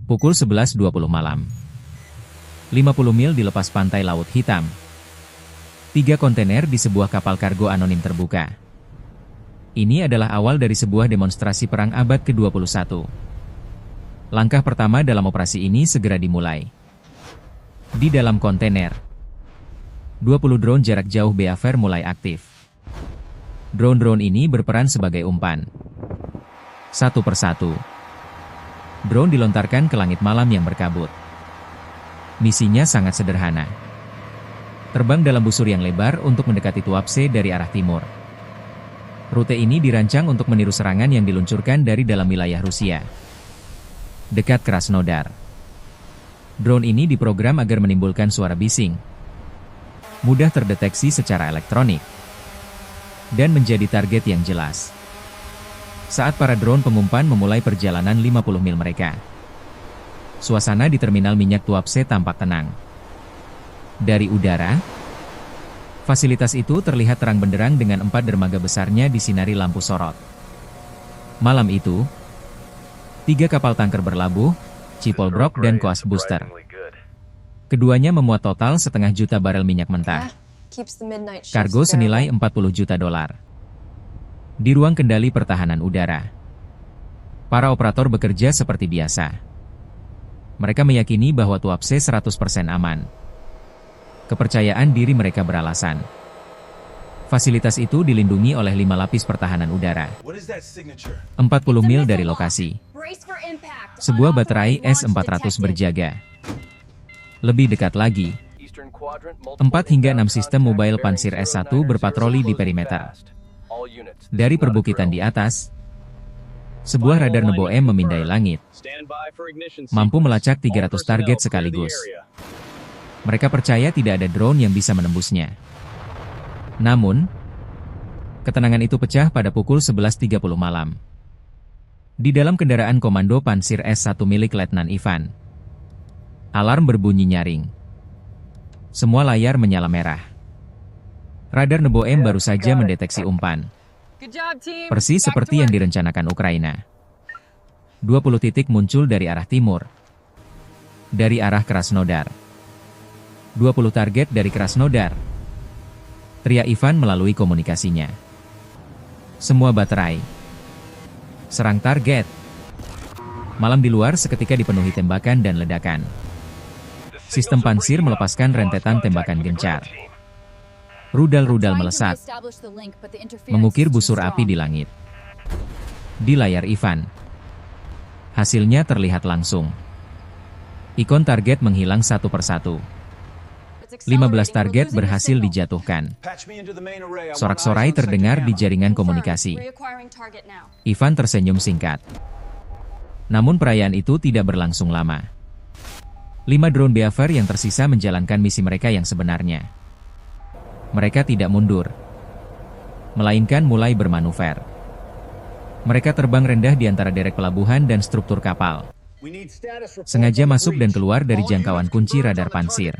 Pukul 11.20 malam. 50 mil di lepas pantai Laut Hitam. 3 kontainer di sebuah kapal kargo anonim terbuka. Ini adalah awal dari sebuah demonstrasi perang abad ke-21. Langkah pertama dalam operasi ini segera dimulai. Di dalam kontainer, 20 drone jarak jauh Beaver mulai aktif. Drone-drone ini berperan sebagai umpan. Satu persatu, drone dilontarkan ke langit malam yang berkabut. Misinya sangat sederhana. Terbang dalam busur yang lebar untuk mendekati Tuapse dari arah timur. Rute ini dirancang untuk meniru serangan yang diluncurkan dari dalam wilayah Rusia, dekat Krasnodar. Drone ini diprogram agar menimbulkan suara bising, mudah terdeteksi secara elektronik, dan menjadi target yang jelas. Saat para drone pengumpan memulai perjalanan 50 mil mereka, suasana di terminal minyak Tuapse tampak tenang. Dari udara, fasilitas itu terlihat terang benderang dengan 4 dermaga besarnya disinari lampu sorot. Malam itu, 3 kapal tanker berlabuh, Chipolbrok dan Coast Booster. Keduanya memuat total 500 juta barel minyak mentah. Kargo senilai 40 juta dolar. Di ruang kendali pertahanan udara, para operator bekerja seperti biasa. Mereka meyakini bahwa Tuapse 100% aman. Kepercayaan diri mereka beralasan. Fasilitas itu dilindungi oleh 5 lapis pertahanan udara. 40 mil dari lokasi, sebuah baterai S-400 berjaga. Lebih dekat lagi, 4 hingga 6 sistem mobile Pansir S-1 berpatroli di perimeter. Dari perbukitan di atas, sebuah radar Nebo-M memindai langit, mampu melacak 300 target sekaligus. Mereka percaya tidak ada drone yang bisa menembusnya. Namun, ketenangan itu pecah pada pukul 11.30 malam. Di dalam kendaraan komando Pansir S-1 milik Letnan Ivan, alarm berbunyi nyaring. Semua layar menyala merah. Radar Nebo-M baru saja mendeteksi umpan. Persis seperti yang direncanakan Ukraina. 20 titik muncul dari arah timur. Dari arah Krasnodar. 20 target dari Krasnodar, teriak Ivan melalui komunikasinya. Semua baterai. Serang target. Malam di luar seketika dipenuhi tembakan dan ledakan. Sistem pansir melepaskan rentetan tembakan gencar. Rudal-rudal melesat, mengukir busur api di langit. Di layar Ivan, hasilnya terlihat langsung. Ikon target menghilang satu persatu. 15 target berhasil dijatuhkan. Sorak-sorai terdengar di jaringan komunikasi. Ivan tersenyum singkat. Namun perayaan itu tidak berlangsung lama. 5 drone Beaver yang tersisa menjalankan misi mereka yang sebenarnya. Mereka tidak mundur, melainkan mulai bermanuver. Mereka terbang rendah di antara derek pelabuhan dan struktur kapal. Sengaja masuk dan keluar dari jangkauan kunci radar pansir.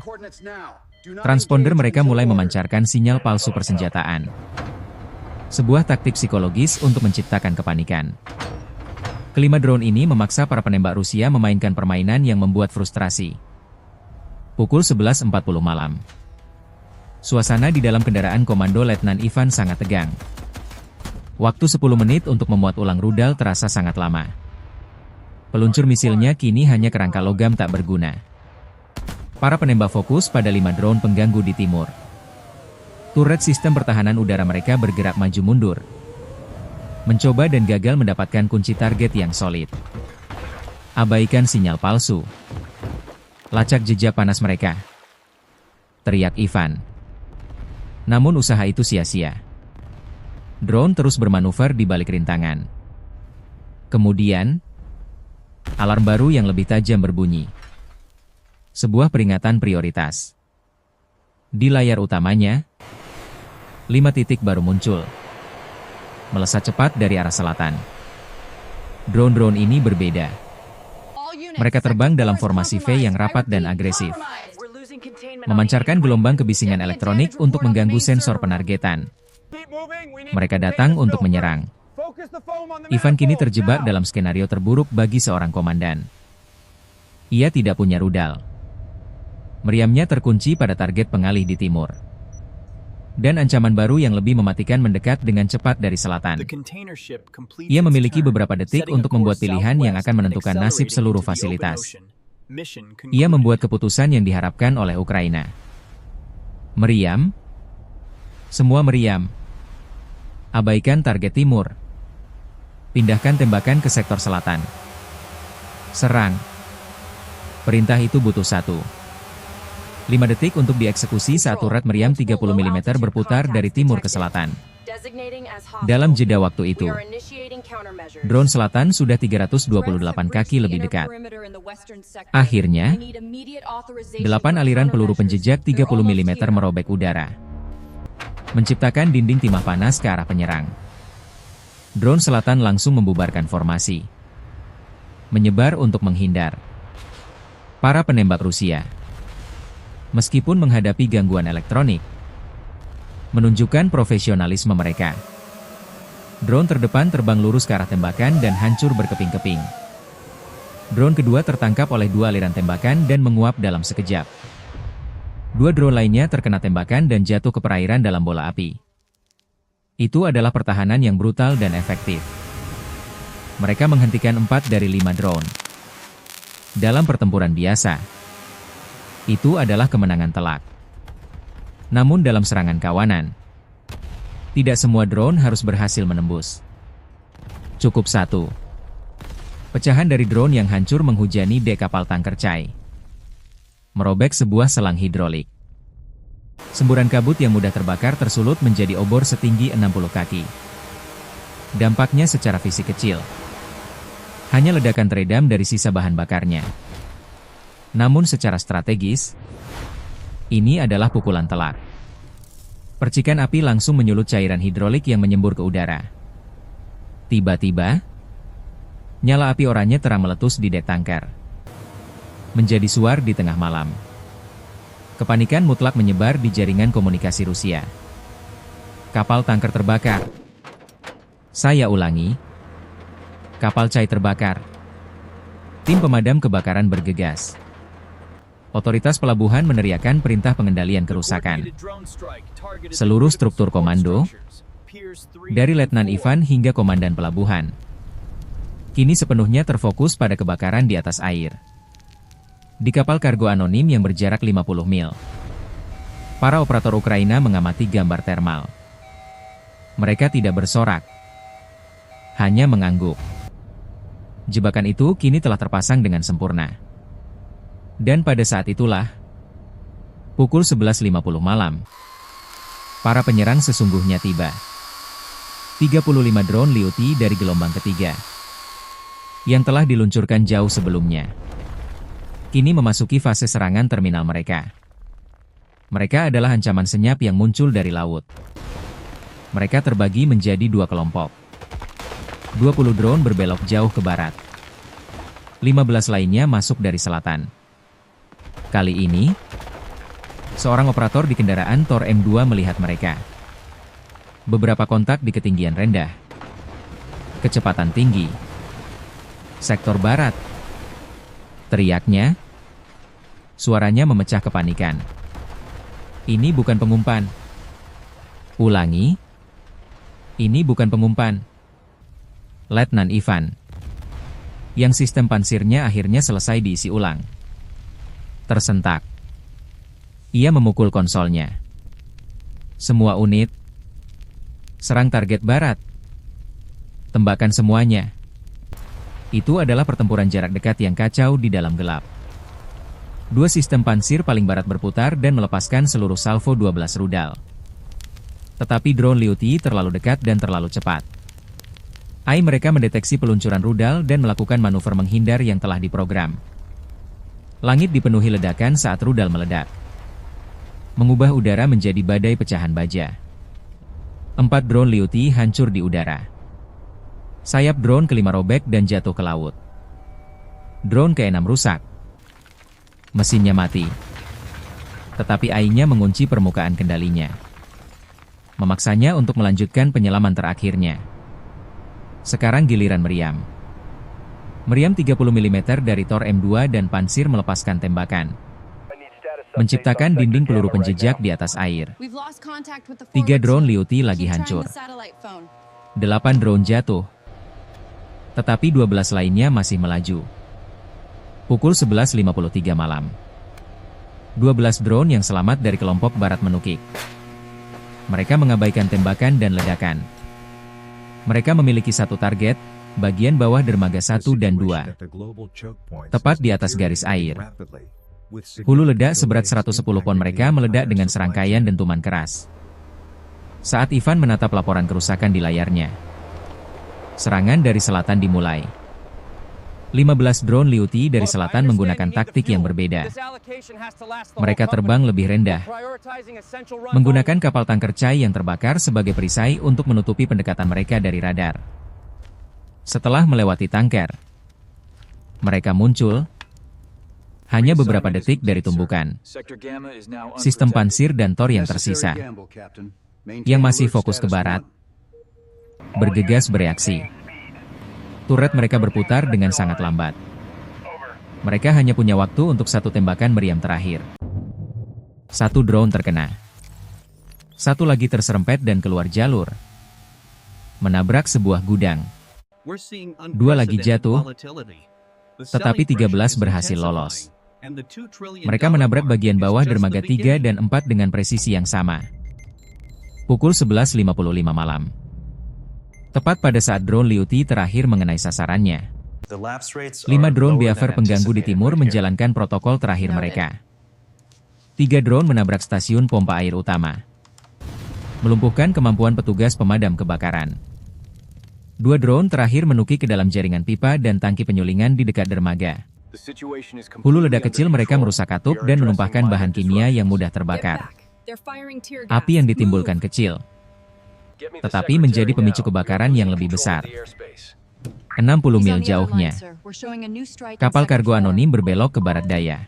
Transponder mereka mulai memancarkan sinyal palsu persenjataan. Sebuah taktik psikologis untuk menciptakan kepanikan. Kelima drone ini memaksa para penembak Rusia memainkan permainan yang membuat frustrasi. Pukul 11.40 malam. Suasana di dalam kendaraan komando Letnan Ivan sangat tegang. Waktu 10 menit untuk memuat ulang rudal terasa sangat lama. Peluncur misilnya kini hanya kerangka logam tak berguna. Para penembak fokus pada 5 drone pengganggu di timur. Turret sistem pertahanan udara mereka bergerak maju mundur. Mencoba dan gagal mendapatkan kunci target yang solid. Abaikan sinyal palsu. Lacak jejak panas mereka, teriak Ivan. Namun usaha itu sia-sia. Drone terus bermanuver di balik rintangan. Kemudian, alarm baru yang lebih tajam berbunyi. Sebuah peringatan prioritas. Di layar utamanya, 5 titik baru muncul. Melesat cepat dari arah selatan. Drone-drone ini berbeda. Mereka terbang dalam formasi V yang rapat dan agresif. Memancarkan gelombang kebisingan elektronik untuk mengganggu sensor penargetan. Mereka datang untuk menyerang. Ivan kini terjebak dalam skenario terburuk bagi seorang komandan. Ia tidak punya rudal. Meriamnya terkunci pada target pengalih di timur. Dan ancaman baru yang lebih mematikan mendekat dengan cepat dari selatan. Ia memiliki beberapa detik untuk membuat pilihan yang akan menentukan nasib seluruh fasilitas. Ia membuat keputusan yang diharapkan oleh Ukraina. Meriam. Semua meriam. Abaikan target timur. Pindahkan tembakan ke sektor selatan. Serang. Perintah itu butuh 5 detik untuk dieksekusi saat turret meriam 30 mm berputar dari timur ke selatan. Dalam jeda waktu itu, drone selatan sudah 328 kaki lebih dekat. Akhirnya, 8 aliran peluru penjejak 30 mm merobek udara, menciptakan dinding timah panas ke arah penyerang. Drone selatan langsung membubarkan formasi, menyebar untuk menghindar. Para penembak Rusia, meskipun menghadapi gangguan elektronik, menunjukkan profesionalisme mereka. Drone terdepan terbang lurus ke arah tembakan dan hancur berkeping-keping. Drone kedua tertangkap oleh 2 aliran tembakan dan menguap dalam sekejap. 2 drone lainnya terkena tembakan dan jatuh ke perairan dalam bola api. Itu adalah pertahanan yang brutal dan efektif. Mereka menghentikan 4 dari 5 drone. Dalam pertempuran biasa, itu adalah kemenangan telak. Namun dalam serangan kawanan, tidak semua drone harus berhasil menembus. Cukup 1. Pecahan dari drone yang hancur menghujani dek kapal tanker Chai, merobek sebuah selang hidrolik. Semburan kabut yang mudah terbakar tersulut menjadi obor setinggi 60 kaki. Dampaknya secara fisik kecil. Hanya ledakan teredam dari sisa bahan bakarnya. Namun secara strategis, ini adalah pukulan telak. Percikan api langsung menyulut cairan hidrolik yang menyembur ke udara. Tiba-tiba, nyala api oranye terang meletus di dek tanker, menjadi suar di tengah malam. Kepanikan mutlak menyebar di jaringan komunikasi Rusia. Kapal tanker terbakar. Saya ulangi. Kapal Chai terbakar. Tim pemadam kebakaran bergegas. Otoritas pelabuhan meneriakkan perintah pengendalian kerusakan. Seluruh struktur komando, dari Letnan Ivan hingga komandan pelabuhan, kini sepenuhnya terfokus pada kebakaran di atas air. Di kapal kargo anonim yang berjarak 50 mil, para operator Ukraina mengamati gambar termal. Mereka tidak bersorak, hanya mengangguk. Jebakan itu kini telah terpasang dengan sempurna. Dan pada saat itulah, pukul 11.50 malam, para penyerang sesungguhnya tiba. 35 drone Liuti dari gelombang ketiga, yang telah diluncurkan jauh sebelumnya, kini memasuki fase serangan terminal mereka. Mereka adalah ancaman senyap yang muncul dari laut. Mereka terbagi menjadi 2 kelompok. 20 drone berbelok jauh ke barat. 15 lainnya masuk dari selatan. Kali ini, seorang operator di kendaraan Tor M2 melihat mereka. Beberapa kontak di ketinggian rendah. Kecepatan tinggi. Sektor barat. Teriaknya. Suaranya memecah kepanikan. Ini bukan pengumpan. Ulangi. Ini bukan pengumpan. Letnan Ivan, yang sistem pansirnya akhirnya selesai diisi ulang, tersentak. Ia memukul konsolnya. Semua unit, serang target barat. Tembakan semuanya. Itu adalah pertempuran jarak dekat yang kacau di dalam gelap. 2 sistem pansir paling barat berputar dan melepaskan seluruh salvo 12 rudal. Tetapi drone Liuti terlalu dekat dan terlalu cepat. Mereka mendeteksi peluncuran rudal dan melakukan manuver menghindar yang telah diprogram. Langit dipenuhi ledakan saat rudal meledak, mengubah udara menjadi badai pecahan baja. 4 drone Liuti hancur di udara. Sayap drone kelima robek dan jatuh ke laut. Drone ke-6 rusak. Mesinnya mati. Tetapi AI-nya mengunci permukaan kendalinya, memaksanya untuk melanjutkan penyelaman terakhirnya. Sekarang giliran meriam. Meriam 30 mm dari Thor M2 dan Pansir melepaskan tembakan, menciptakan dinding peluru penjejak di atas air. 3 drone Liuti lagi hancur. 8 drone jatuh. Tetapi 12 lainnya masih melaju. Pukul 11.53 malam. 12 drone yang selamat dari kelompok barat menukik. Mereka mengabaikan tembakan dan ledakan. Mereka memiliki satu target, bagian bawah dermaga 1 dan 2. Tepat di atas garis air. Hulu ledak seberat 110 pon mereka meledak dengan serangkaian dentuman keras. Saat Ivan menatap laporan kerusakan di layarnya, serangan dari selatan dimulai. 15 drone Liuti dari selatan menggunakan taktik yang berbeda. Mereka terbang lebih rendah, menggunakan kapal tanker Chai yang terbakar sebagai perisai untuk menutupi pendekatan mereka dari radar. Setelah melewati tanker, mereka muncul hanya beberapa detik dari tumbukan. Sistem Pansir dan Thor yang tersisa, yang masih fokus ke barat, bergegas bereaksi. Turret mereka berputar dengan sangat lambat. Mereka hanya punya waktu untuk satu tembakan meriam terakhir. 1 drone terkena. 1 lagi terserempet dan keluar jalur, menabrak sebuah gudang. 2 lagi jatuh, tetapi 13 berhasil lolos. Mereka menabrak bagian bawah dermaga 3 dan 4 dengan presisi yang sama. Pukul 11.55 malam. Tepat pada saat drone Liuti terakhir mengenai sasarannya. 5 drone Beaver pengganggu di timur menjalankan protokol terakhir mereka. 3 drone menabrak stasiun pompa air utama, melumpuhkan kemampuan petugas pemadam kebakaran. 2 drone terakhir menukik ke dalam jaringan pipa dan tangki penyulingan di dekat dermaga. Hulu ledak kecil mereka merusak katup dan menumpahkan bahan kimia yang mudah terbakar. Api yang ditimbulkan kecil, tetapi menjadi pemicu kebakaran yang lebih besar. 60 mil jauhnya, kapal kargo anonim berbelok ke barat daya.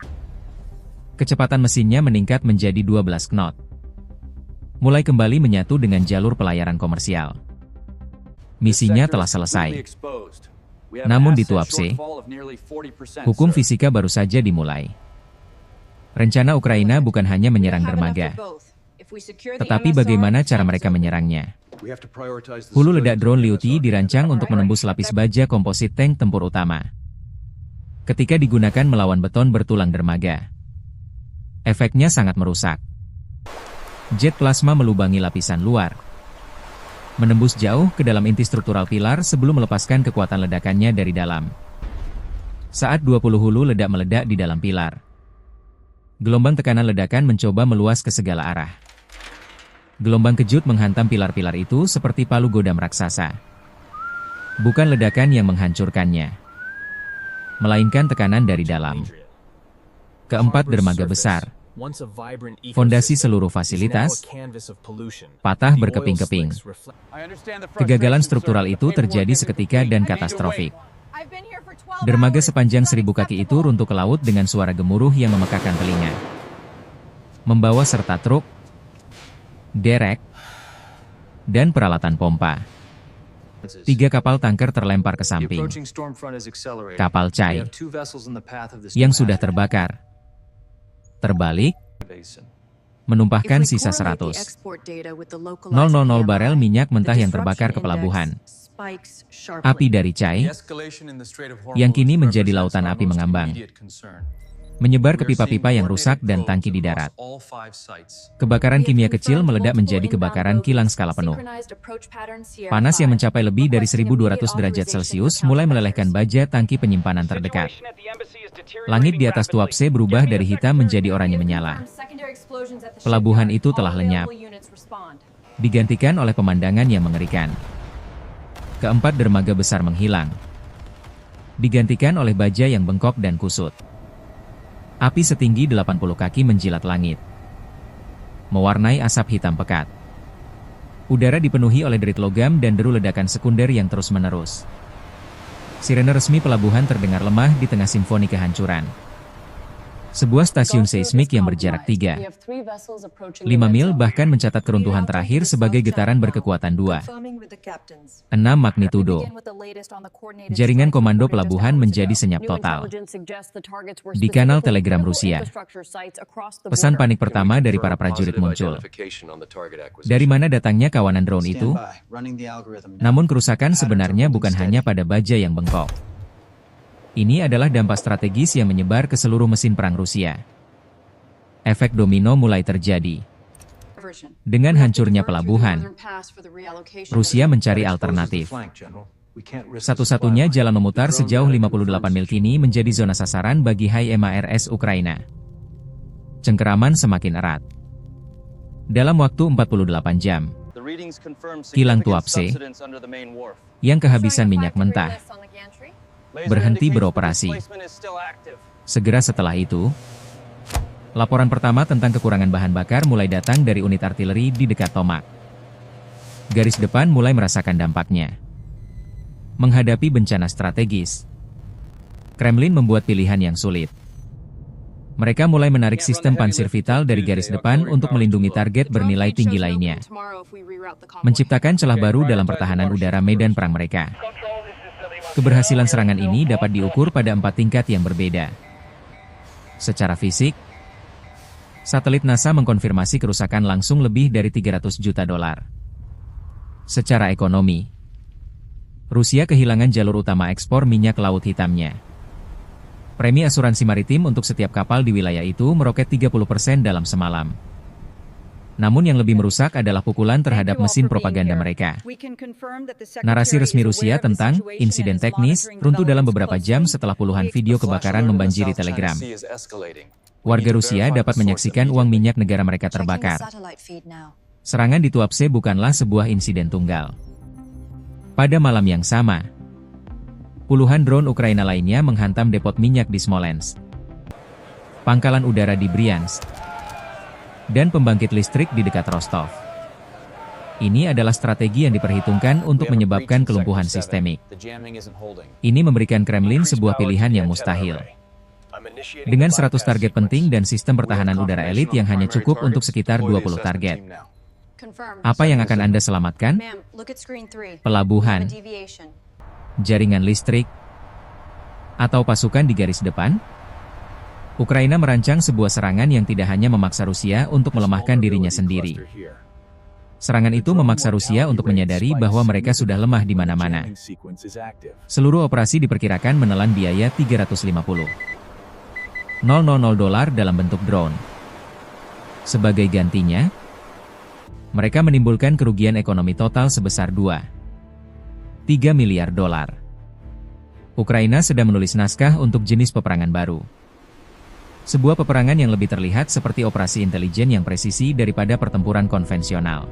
Kecepatan mesinnya meningkat menjadi 12 knot. Mulai kembali menyatu dengan jalur pelayaran komersial. Misinya telah selesai. Namun di Tuapse, hukum fisika baru saja dimulai. Rencana Ukraina bukan hanya menyerang dermaga, tetapi bagaimana cara mereka menyerangnya. Hulu ledak drone Liuti dirancang untuk menembus lapis baja komposit tank tempur utama. Ketika digunakan melawan beton bertulang dermaga, efeknya sangat merusak. Jet plasma melubangi lapisan luar, menembus jauh ke dalam inti struktural pilar sebelum melepaskan kekuatan ledakannya dari dalam. Saat 20 hulu ledak meledak di dalam pilar, gelombang tekanan ledakan mencoba meluas ke segala arah. Gelombang kejut menghantam pilar-pilar itu seperti palu godam raksasa. Bukan ledakan yang menghancurkannya, melainkan tekanan dari dalam. Keempat dermaga besar, fondasi seluruh fasilitas, patah berkeping-keping. Kegagalan struktural itu terjadi seketika dan katastrofik. Dermaga sepanjang 1000 kaki itu runtuh ke laut dengan suara gemuruh yang memekakan telinga. Membawa serta truk, derek, dan peralatan pompa. 3 kapal tanker terlempar ke samping. Kapal Chai yang sudah terbakar terbalik, menumpahkan sisa 100,000 barel minyak mentah yang terbakar ke pelabuhan. Api dari Chai, yang kini menjadi lautan api mengambang, menyebar ke pipa-pipa yang rusak dan tangki di darat. Kebakaran kimia kecil meledak menjadi kebakaran kilang skala penuh. Panas yang mencapai lebih dari 1200 derajat Celcius mulai melelehkan baja tangki penyimpanan terdekat. Langit di atas Tuapse berubah dari hitam menjadi oranye menyala. Pelabuhan itu telah lenyap, digantikan oleh pemandangan yang mengerikan. Keempat dermaga besar menghilang, digantikan oleh baja yang bengkok dan kusut. Api setinggi 80 kaki menjilat langit, mewarnai asap hitam pekat. Udara dipenuhi oleh derit logam dan deru ledakan sekunder yang terus-menerus. Sirene resmi pelabuhan terdengar lemah di tengah simfoni kehancuran. Sebuah stasiun seismik yang berjarak 3,5 mil bahkan mencatat keruntuhan terakhir sebagai getaran berkekuatan 2,6 magnitudo. Jaringan komando pelabuhan menjadi senyap total. Di kanal Telegram Rusia, pesan panik pertama dari para prajurit muncul. Dari mana datangnya kawanan drone itu? Namun kerusakan sebenarnya bukan hanya pada baja yang bengkok. Ini adalah dampak strategis yang menyebar ke seluruh mesin perang Rusia. Efek domino mulai terjadi. Dengan hancurnya pelabuhan, Rusia mencari alternatif. Satu-satunya jalan memutar sejauh 58 mil kini menjadi zona sasaran bagi HIMARS Ukraina. Cengkeraman semakin erat. Dalam waktu 48 jam, kilang Tuapse, yang kehabisan minyak mentah, berhenti beroperasi. Segera setelah itu, laporan pertama tentang kekurangan bahan bakar mulai datang dari unit artileri di dekat Tomak. Garis depan mulai merasakan dampaknya. Menghadapi bencana strategis, Kremlin membuat pilihan yang sulit. Mereka mulai menarik sistem pansir vital dari garis depan untuk melindungi target bernilai tinggi lainnya. Menciptakan celah baru dalam pertahanan udara medan perang mereka. Keberhasilan serangan ini dapat diukur pada 4 tingkat yang berbeda. Secara fisik, satelit NASA mengkonfirmasi kerusakan langsung lebih dari 300 juta dolar. Secara ekonomi, Rusia kehilangan jalur utama ekspor minyak Laut Hitamnya. Premi asuransi maritim untuk setiap kapal di wilayah itu meroket 30% dalam semalam. Namun yang lebih merusak adalah pukulan terhadap mesin propaganda mereka. Narasi resmi Rusia tentang insiden teknis runtuh dalam beberapa jam setelah puluhan video kebakaran membanjiri Telegram. Warga Rusia dapat menyaksikan uang minyak negara mereka terbakar. Serangan di Tuapse bukanlah sebuah insiden tunggal. Pada malam yang sama, puluhan drone Ukraina lainnya menghantam depot minyak di Smolensk, pangkalan udara di Bryansk, dan pembangkit listrik di dekat Rostov. Ini adalah strategi yang diperhitungkan untuk menyebabkan kelumpuhan sistemik. Ini memberikan Kremlin sebuah pilihan yang mustahil. Dengan 100 target penting dan sistem pertahanan udara elit yang hanya cukup untuk sekitar 20 target. Apa yang akan Anda selamatkan? Pelabuhan, jaringan listrik, atau pasukan di garis depan? Ukraina merancang sebuah serangan yang tidak hanya memaksa Rusia untuk melemahkan dirinya sendiri. Serangan itu memaksa Rusia untuk menyadari bahwa mereka sudah lemah di mana-mana. Seluruh operasi diperkirakan menelan biaya 350,000 dolar dalam bentuk drone. Sebagai gantinya, mereka menimbulkan kerugian ekonomi total sebesar 2,3 miliar dolar. Ukraina sedang menulis naskah untuk jenis peperangan baru. Sebuah peperangan yang lebih terlihat seperti operasi intelijen yang presisi daripada pertempuran konvensional.